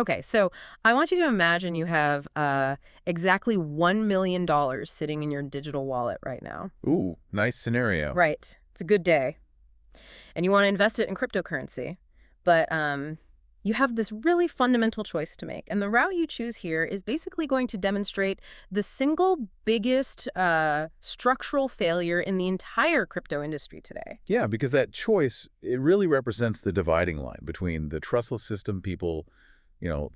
Okay, so I want you to imagine you have exactly $1 million sitting in your digital wallet right now. Ooh, nice scenario. Right. It's a good day. And you want to invest it in cryptocurrency. But you have this really fundamental choice to make. And the route you choose here is basically going to demonstrate the single biggest structural failure in the entire crypto industry today. Yeah, because that choice, it really represents the dividing line between the trustless system people,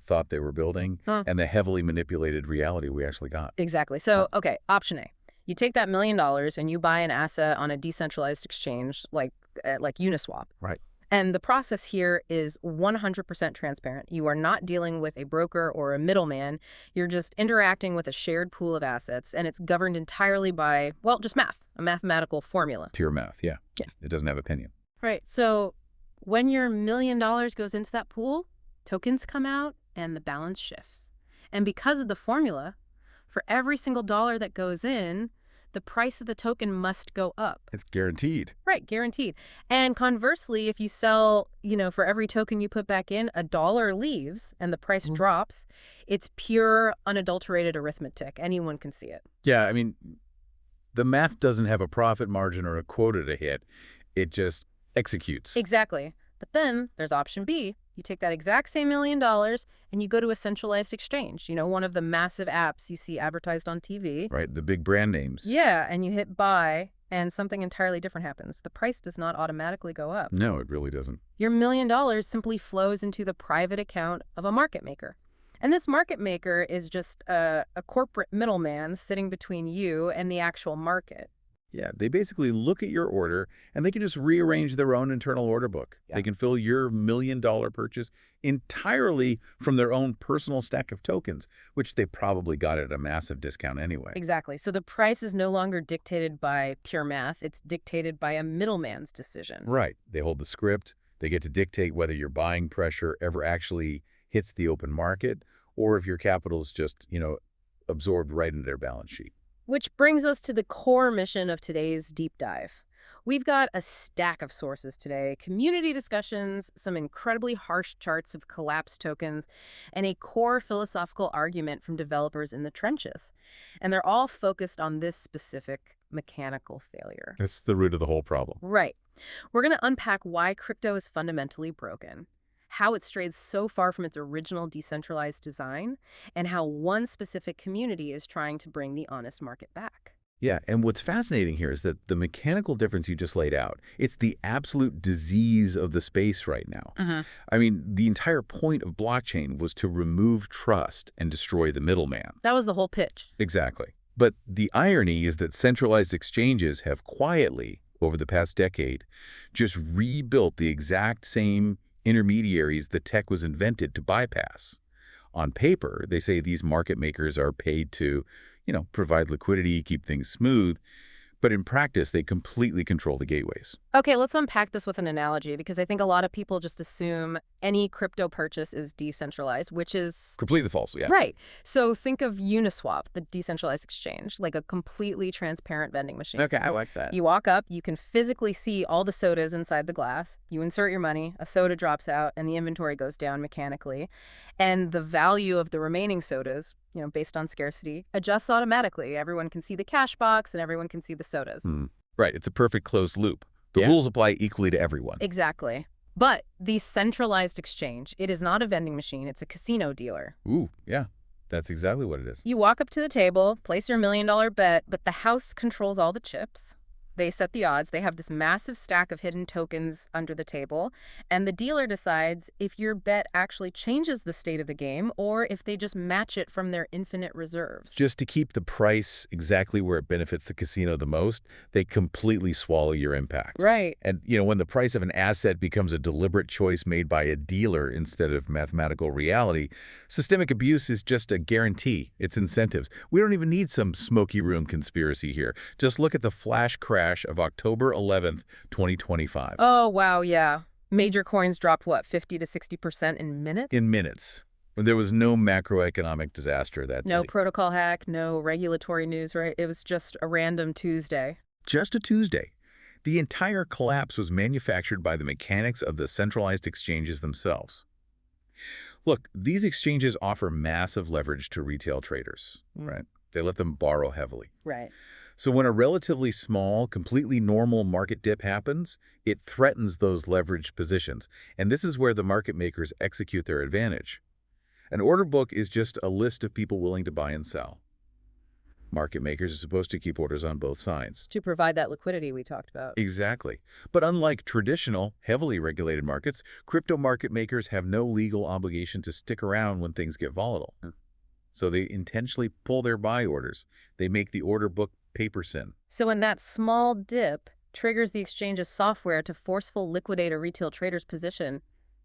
thought they were building Huh. and the heavily manipulated reality we actually got. Exactly. So, okay, option A. You take that $1 million and you buy an asset on a decentralized exchange like Uniswap. Right. And the process here is 100% transparent. You are not dealing with a broker or a middleman. You're just interacting with a shared pool of assets, and it's governed entirely by, well, just math, a mathematical formula. Pure math, yeah. Yeah. It doesn't have opinion. Right. So when your $1 million goes into that pool, tokens come out and the balance shifts. And because of the formula, for every single dollar that goes in, the price of the token must go up. It's guaranteed. Right, guaranteed. And conversely, if you sell, for every token you put back in, $1 leaves and the price drops, it's pure, unadulterated arithmetic. Anyone can see it. Yeah, I mean, the math doesn't have a profit margin or a quota to hit. It just executes. Exactly. But then there's option B. You take that exact same $1 million and you go to a centralized exchange, one of the massive apps you see advertised on TV. Right, the big brand names. Yeah, and you hit buy and something entirely different happens. The price does not automatically go up. No, it really doesn't. Your $1 million simply flows into the private account of a market maker. And this market maker is just a corporate middleman sitting between you and the actual market. Yeah, they basically look at your order and they can just rearrange their own internal order book. Yeah. They can fill your $1 million purchase entirely from their own personal stack of tokens, which they probably got at a massive discount anyway. Exactly. So the price is no longer dictated by pure math. It's dictated by a middleman's decision. Right. They hold the script. They get to dictate whether your buying pressure ever actually hits the open market or if your capital is just, absorbed right into their balance sheet. Which brings us to the core mission of today's deep dive. We've got a stack of sources today, community discussions, some incredibly harsh charts of collapsed tokens, and a core philosophical argument from developers in the trenches. And they're all focused on this specific mechanical failure. That's the root of the whole problem. Right. We're going to unpack why crypto is fundamentally broken, how it strayed so far from its original decentralized design, and how one specific community is trying to bring the honest market back. Yeah, and what's fascinating here is that the mechanical difference you just laid out, it's the absolute disease of the space right now. I mean, the entire point of blockchain was to remove trust and destroy the middleman. That was the whole pitch. Exactly. But the irony is that centralized exchanges have quietly, over the past decade, just rebuilt the exact same intermediaries the tech was invented to bypass. On paper, they say these market makers are paid to, provide liquidity, keep things smooth. But in practice, they completely control the gateways. Okay, let's unpack this with an analogy, because I think a lot of people just assume any crypto purchase is decentralized, which is Completely false, yeah. right. So think of Uniswap, the decentralized exchange, like a completely transparent vending machine. Okay, I like that. You walk up, you can physically see all the sodas inside the glass. You insert your money, a soda drops out, and the inventory goes down mechanically. And the value of the remaining sodas, based on scarcity, adjusts automatically. Everyone can see the cash box and everyone can see the sodas. Right, it's a perfect closed loop. The rules apply equally to everyone. Exactly. But the centralized exchange, it is not a vending machine, it's a casino dealer. Ooh, yeah, that's exactly what it is. You walk up to the table, place your $1 million bet, but the house controls all the chips. They set the odds. They have this massive stack of hidden tokens under the table, and the dealer decides if your bet actually changes the state of the game or if they just match it from their infinite reserves. Just to keep the price exactly where it benefits the casino the most, they completely swallow your impact. Right. And, when the price of an asset becomes a deliberate choice made by a dealer instead of mathematical reality, systemic abuse is just a guarantee. It's incentives. We don't even need some smoky room conspiracy here. Just look at the flash crash of October 11th, 2025. Oh, wow, yeah. Major coins dropped, 50 to 60% in minutes? In minutes. There was no macroeconomic disaster that day. No protocol hack, no regulatory news, right? It was just a random Tuesday. Just a Tuesday. The entire collapse was manufactured by the mechanics of the centralized exchanges themselves. Look, these exchanges offer massive leverage to retail traders, Mm. right? They let them borrow heavily. Right. So when a relatively small, completely normal market dip happens, it threatens those leveraged positions. And this is where the market makers execute their advantage. An order book is just a list of people willing to buy and sell. Market makers are supposed to keep orders on both sides. To provide that liquidity we talked about. Exactly. But unlike traditional, heavily regulated markets, crypto market makers have no legal obligation to stick around when things get volatile. So they intentionally pull their buy orders. They make the order book paper thin. So when that small dip triggers the exchange's software to forceful liquidate a retail trader's position,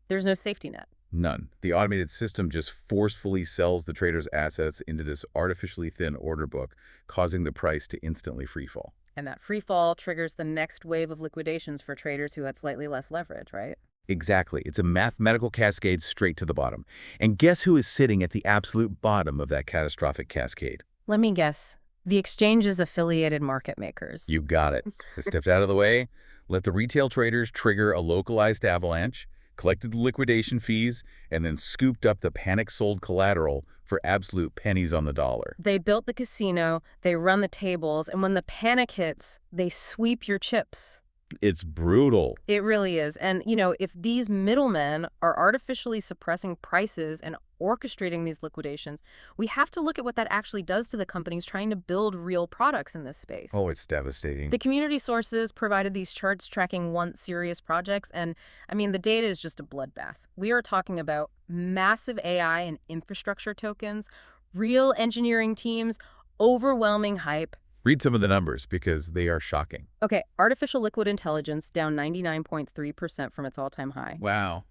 there's no safety net. None. The automated system just forcefully sells the trader's assets into this artificially thin order book, causing the price to instantly freefall. And that free fall triggers the next wave of liquidations for traders who had slightly less leverage, right? Exactly. It's a mathematical cascade straight to the bottom. And guess who is sitting at the absolute bottom of that catastrophic cascade? Let me guess. The exchange's affiliated market makers. You got it. They stepped out of the way, let the retail traders trigger a localized avalanche, collected the liquidation fees, and then scooped up the panic-sold collateral for absolute pennies on the dollar. They built the casino, they run the tables, and when the panic hits, they sweep your chips. It's brutal. It really is. And, if these middlemen are artificially suppressing prices and orchestrating these liquidations, we have to look at what that actually does to the companies trying to build real products in this space. Oh, it's devastating. The community sources provided these charts tracking once serious projects, and, the data is just a bloodbath. We are talking about massive AI and infrastructure tokens, real engineering teams, overwhelming hype. Read some of the numbers because they are shocking. Okay, artificial liquid intelligence down 99.3% from its all-time high. Wow.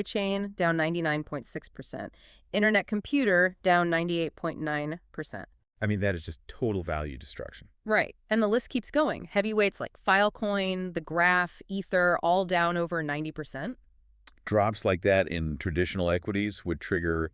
Chain down 99.6%. Internet computer down 98.9%. That is just total value destruction. Right. And the list keeps going. Heavyweights like Filecoin, the Graph, Ether, all down over 90%. Drops like that in traditional equities would trigger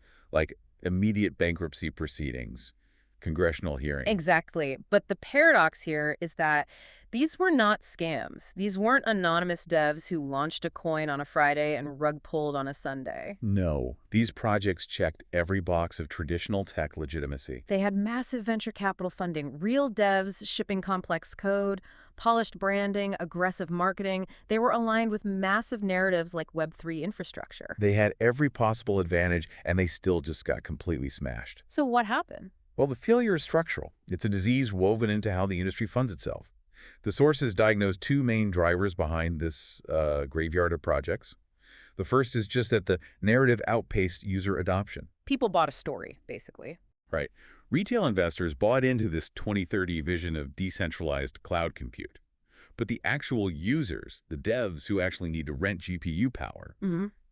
immediate bankruptcy proceedings, congressional hearings. Exactly. But the paradox here is that these were not scams. These weren't anonymous devs who launched a coin on a Friday and rug pulled on a Sunday. No, these projects checked every box of traditional tech legitimacy. They had massive venture capital funding, real devs shipping complex code, polished branding, aggressive marketing. They were aligned with massive narratives like Web3 infrastructure. They had every possible advantage, and they still just got completely smashed. So what happened? Well, the failure is structural. It's a disease woven into how the industry funds itself. The sources diagnose two main drivers behind this graveyard of projects. The first is just that the narrative outpaced user adoption. People bought a story, basically. Right. Retail investors bought into this 2030 vision of decentralized cloud compute. But the actual users, the devs who actually need to rent GPU power,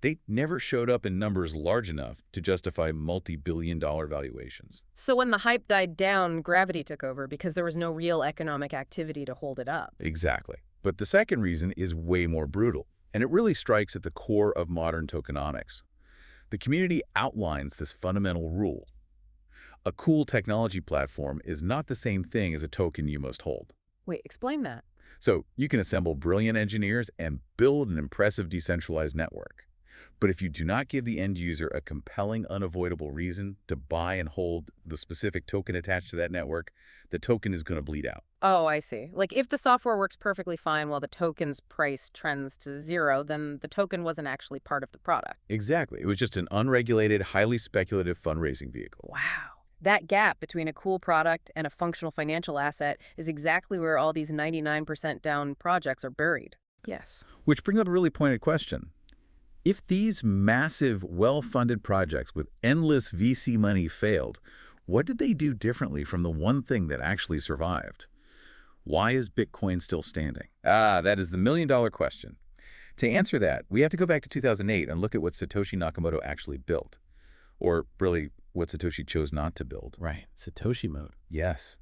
they never showed up in numbers large enough to justify multi-billion-dollar valuations. So when the hype died down, gravity took over because there was no real economic activity to hold it up. Exactly. But the second reason is way more brutal, and it really strikes at the core of modern tokenomics. The community outlines this fundamental rule. A cool technology platform is not the same thing as a token you must hold. Wait, explain that. So you can assemble brilliant engineers and build an impressive decentralized network. But if you do not give the end user a compelling, unavoidable reason to buy and hold the specific token attached to that network, the token is going to bleed out. Oh, I see. Like if the software works perfectly fine while the token's price trends to zero, then the token wasn't actually part of the product. Exactly. It was just an unregulated, highly speculative fundraising vehicle. Wow. That gap between a cool product and a functional financial asset is exactly where all these 99% down projects are buried. Yes. Which brings up a really pointed question. If these massive, well-funded projects with endless VC money failed, what did they do differently from the one thing that actually survived? Why is Bitcoin still standing? That is the million-dollar question. To answer that, we have to go back to 2008 and look at what Satoshi Nakamoto actually built. Or really, what Satoshi chose not to build. Right, Satoshi mode. Yes.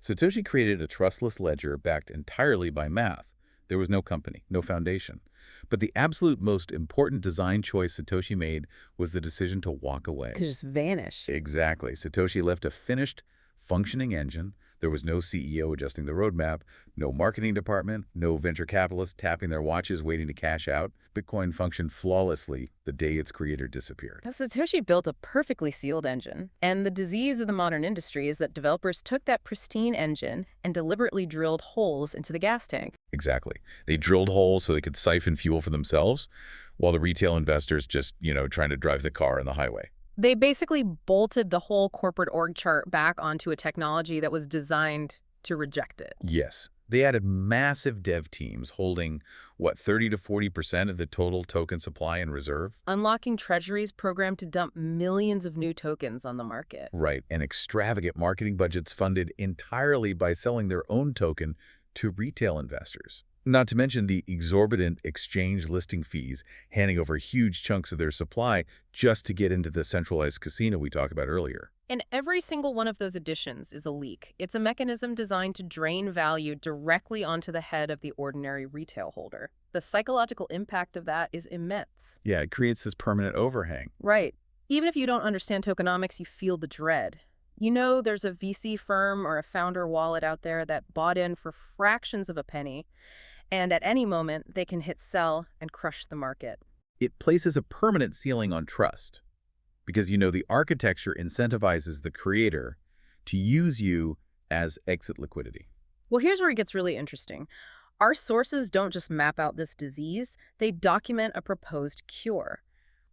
Satoshi created a trustless ledger backed entirely by math. There was no company, no foundation. But the absolute most important design choice Satoshi made was the decision to walk away. To just vanish. Exactly. Satoshi left a finished, functioning engine There was no CEO adjusting the roadmap, no marketing department, no venture capitalists tapping their watches waiting to cash out. Bitcoin functioned flawlessly the day its creator disappeared. Now, Satoshi built a perfectly sealed engine, and the disease of the modern industry is that developers took that pristine engine and deliberately drilled holes into the gas tank. Exactly. They drilled holes so they could siphon fuel for themselves, while the retail investors just, trying to drive the car on the highway. They basically bolted the whole corporate org chart back onto a technology that was designed to reject it. Yes. They added massive dev teams holding, 30 to 40% of the total token supply in reserve? Unlocking treasuries programmed to dump millions of new tokens on the market. Right, and extravagant marketing budgets funded entirely by selling their own token to retail investors. Not to mention the exorbitant exchange listing fees, handing over huge chunks of their supply just to get into the centralized casino we talked about earlier. And every single one of those additions is a leak. It's a mechanism designed to drain value directly onto the head of the ordinary retail holder. The psychological impact of that is immense. Yeah, it creates this permanent overhang. Right. Even if you don't understand tokenomics, you feel the dread. You know there's a VC firm or a founder wallet out there that bought in for fractions of a penny, and at any moment, they can hit sell and crush the market. It places a permanent ceiling on trust because, the architecture incentivizes the creator to use you as exit liquidity. Well, here's where it gets really interesting. Our sources don't just map out this disease, they document a proposed cure.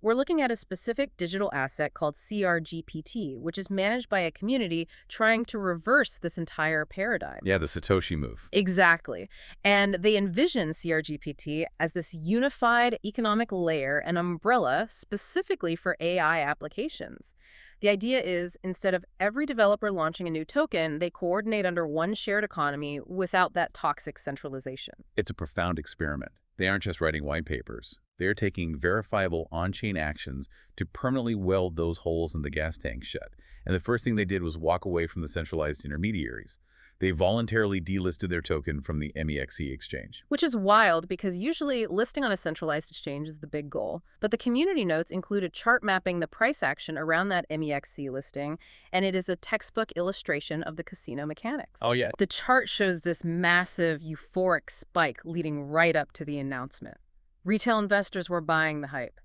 We're looking at a specific digital asset called CRGPT, which is managed by a community trying to reverse this entire paradigm. Yeah, the Satoshi move. Exactly. And they envision CRGPT as this unified economic layer and umbrella specifically for AI applications. The idea is, instead of every developer launching a new token, they coordinate under one shared economy without that toxic centralization. It's a profound experiment. They aren't just writing white papers. They're taking verifiable on-chain actions to permanently weld those holes in the gas tank shut. And the first thing they did was walk away from the centralized intermediaries. They voluntarily delisted their token from the MEXC exchange. Which is wild because usually listing on a centralized exchange is the big goal. But the community notes include a chart mapping the price action around that MEXC listing, and it is a textbook illustration of the casino mechanics. Oh, yeah. The chart shows this massive euphoric spike leading right up to the announcement. Retail investors were buying the hype.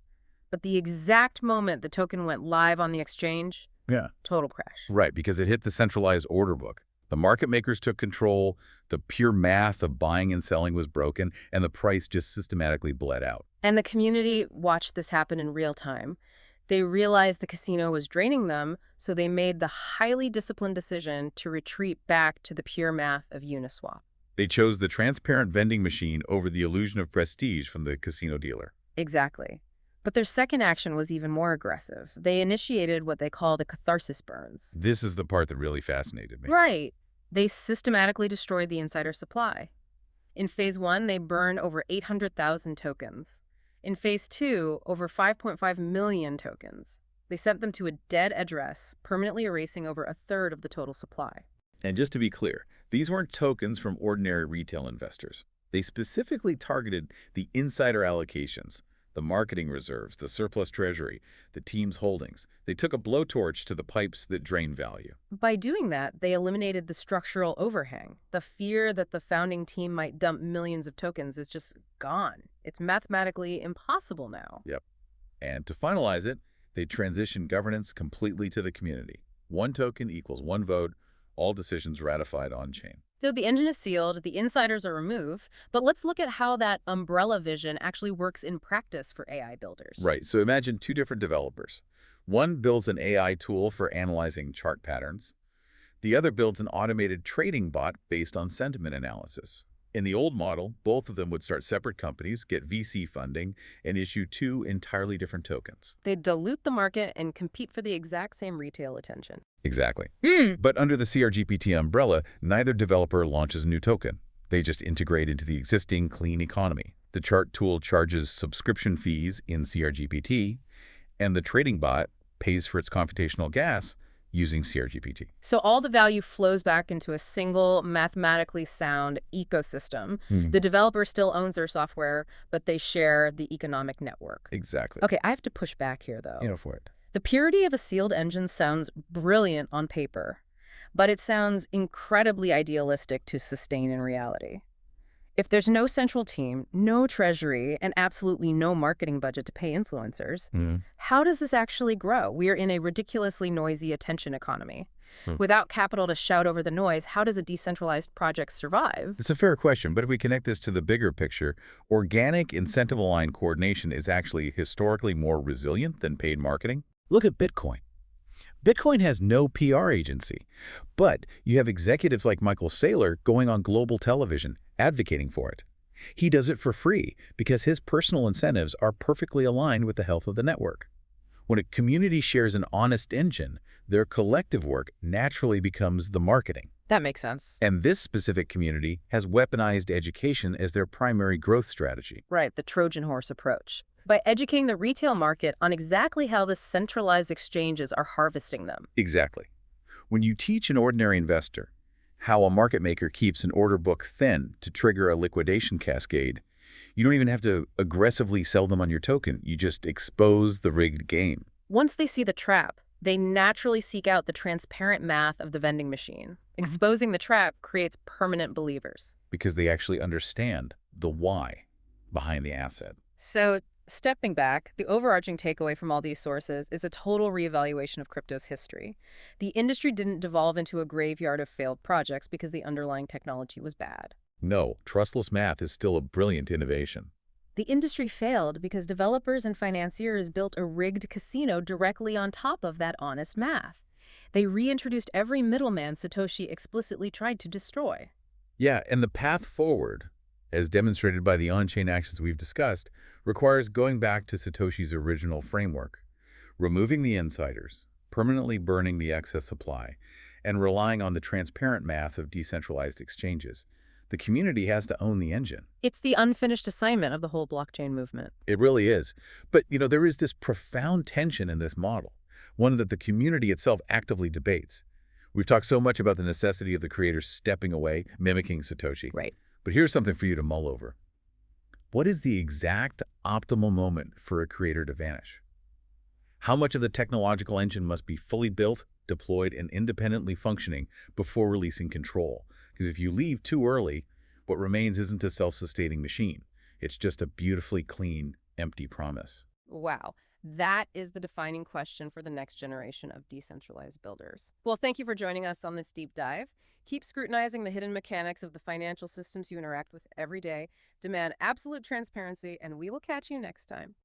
But the exact moment the token went live on the exchange, total crash. Right, because it hit the centralized order book. The market makers took control, the pure math of buying and selling was broken, and the price just systematically bled out. And the community watched this happen in real time. They realized the casino was draining them, so they made the highly disciplined decision to retreat back to the pure math of Uniswap. They chose the transparent vending machine over the illusion of prestige from the casino dealer. Exactly. But their second action was even more aggressive. They initiated what they call the catharsis burns. This is the part that really fascinated me. Right. They systematically destroyed the insider supply. In Phase 1, they burned over 800,000 tokens. In Phase 2, over 5.5 million tokens. They sent them to a dead address, permanently erasing over a third of the total supply. And just to be clear, these weren't tokens from ordinary retail investors. They specifically targeted the insider allocations, the marketing reserves, the surplus treasury, the team's holdings. They took a blowtorch to the pipes that drain value. By doing that, they eliminated the structural overhang. The fear that the founding team might dump millions of tokens is just gone. It's mathematically impossible now. Yep. And to finalize it, they transitioned governance completely to the community. One token equals one vote, all decisions ratified on-chain. So the engine is sealed, the insiders are removed, but let's look at how that umbrella vision actually works in practice for AI builders. Right, so imagine two different developers. One builds an AI tool for analyzing chart patterns. The other builds an automated trading bot based on sentiment analysis. In the old model, both of them would start separate companies, get VC funding, and issue two entirely different tokens. They dilute the market and compete for the exact same retail attention. Exactly. But under the CRGPT umbrella, neither developer launches a new token. They just integrate into the existing clean economy. The chart tool charges subscription fees in CRGPT, and the trading bot pays for its computational gas using CRGPT. So all the value flows back into a single, mathematically sound ecosystem. The developer still owns their software, but they share the economic network. Exactly. Okay, I have to push back here, though. Go for it. The purity of a sealed engine sounds brilliant on paper. but it sounds incredibly idealistic to sustain in reality. If there's no central team, no treasury, and absolutely no marketing budget to pay influencers, Mm. how does this actually grow? We're in a ridiculously noisy attention economy. Hmm. Without capital to shout over the noise, how does a decentralized project survive? It's a fair question, but if we connect this to the bigger picture, organic incentive-aligned coordination is actually historically more resilient than paid marketing. Look at Bitcoin. Bitcoin has no PR agency, but you have executives like Michael Saylor going on global television advocating for it. He does it for free because his personal incentives are perfectly aligned with the health of the network. When a community shares an honest engine, their collective work naturally becomes the marketing. That makes sense. And this specific community has weaponized education as their primary growth strategy. Right, the Trojan horse approach. By educating the retail market on exactly how the centralized exchanges are harvesting them. Exactly. When you teach an ordinary investor how a market maker keeps an order book thin to trigger a liquidation cascade, you don't even have to aggressively sell them on your token. You just expose the rigged game. Once they see the trap, they naturally seek out the transparent math of the vending machine. Exposing the trap creates permanent believers. Because they actually understand the why behind the asset. So, stepping back, the overarching takeaway from all these sources is a total reevaluation of crypto's history. The industry didn't devolve into a graveyard of failed projects because the underlying technology was bad. No, trustless math is still a brilliant innovation. The industry failed because developers and financiers built a rigged casino directly on top of that honest math. They reintroduced every middleman Satoshi explicitly tried to destroy. Yeah, and the path forward, as demonstrated by the on-chain actions we've discussed, requires going back to Satoshi's original framework, removing the insiders, permanently burning the excess supply, and relying on the transparent math of decentralized exchanges. The community has to own the engine. It's the unfinished assignment of the whole blockchain movement. It really is. But, there is this profound tension in this model, one that the community itself actively debates. We've talked so much about the necessity of the creators stepping away, mimicking Satoshi. Right. But here's something for you to mull over. What is the exact optimal moment for a creator to vanish? How much of the technological engine must be fully built, deployed, and independently functioning before releasing control? Because if you leave too early, what remains isn't a self-sustaining machine. It's just a beautifully clean, empty promise. Wow. That is the defining question for the next generation of decentralized builders. Well, thank you for joining us on this deep dive. Keep scrutinizing the hidden mechanics of the financial systems you interact with every day. Demand absolute transparency, and we will catch you next time.